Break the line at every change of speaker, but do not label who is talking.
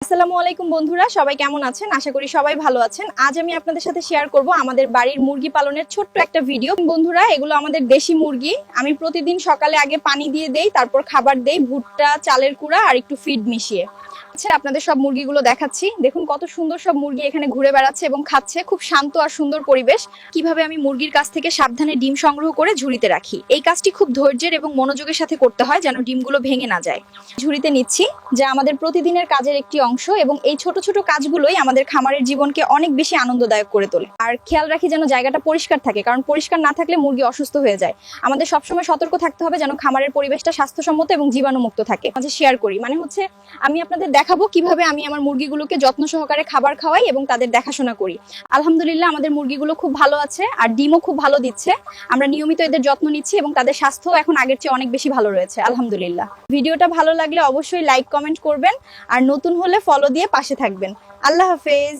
আসসালামু আলাইকুম বন্ধুরা, সবাই কেমন আছেন? আশা করি সবাই ভালো আছেন। আজ আমি আপনাদের সাথে শেয়ার করব আমাদের বাড়ির মুরগি পালনের ছোট্ট একটা ভিডিও। বন্ধুরা, এগুলো আমাদের দেশি মুরগি। আমি প্রতিদিন সকালে আগে পানি দিয়ে দেই, তারপর খাবার দেই, ভুট্টা, চালের কুড়া আর একটু ফিড মিশিয়ে। আচ্ছা, আপনাদের সব মুরগিগুলো দেখাচ্ছি। দেখুন কত সুন্দর সব মুরগি এখানে ঘুরে বেড়াচ্ছে এবং খাচ্ছে। খুব শান্ত আর সুন্দর পরিবেশ। কিভাবে আমি মুরগির কাছ থেকে সাবধানে ডিম সংগ্রহ করে ঝুড়িতে রাখি, এই কাজটি খুব ধৈর্যের এবং মনোযোগের সাথে করতে হয় যেন ডিমগুলো ভেঙে না যায়। ঝুড়িতে নিচ্ছি, যা আমাদের প্রতিদিনের কাজের একটি অংশ, এবং এই ছোট ছোট কাজগুলোই আমাদের খামারের জীবনকে অনেক বেশি আনন্দদায়ক করে তোলে। আর খেয়াল রাখি যেন জায়গাটা পরিষ্কার থাকে, কারণ পরিষ্কার না থাকলে মুরগি অসুস্থ হয়ে যায়। আমাদের সবসময় সতর্ক থাকতে হবে যেন খামারের পরিবেশটা স্বাস্থ্যসম্মত এবং জীবাণুমুক্ত থাকে। মাঝে শেয়ার করি, মানে হচ্ছে আমি আপনাদের দেখাবো কিভাবে আমি আমার মুরগিগুলোকে যত্ন সহকারে খাবার খাওয়াই এবং তাদের দেখাশোনা করি। আলহামদুলিল্লাহ, আমাদের মুরগিগুলো খুব ভালো আছে আর ডিমও খুব ভালো দিচ্ছে। আমরা নিয়মিত এদের যত্ন নিচ্ছি এবং তাদের স্বাস্থ্য এখন আগের চেয়ে অনেক বেশি ভালো রয়েছে আলহামদুলিল্লাহ। ভিডিওটা ভালো লাগলে অবশ্যই লাইক কমেন্ট করবেন, আর নতুন হলে ফলো দিয়ে পাশে থাকবেন। আল্লাহ হাফেজ।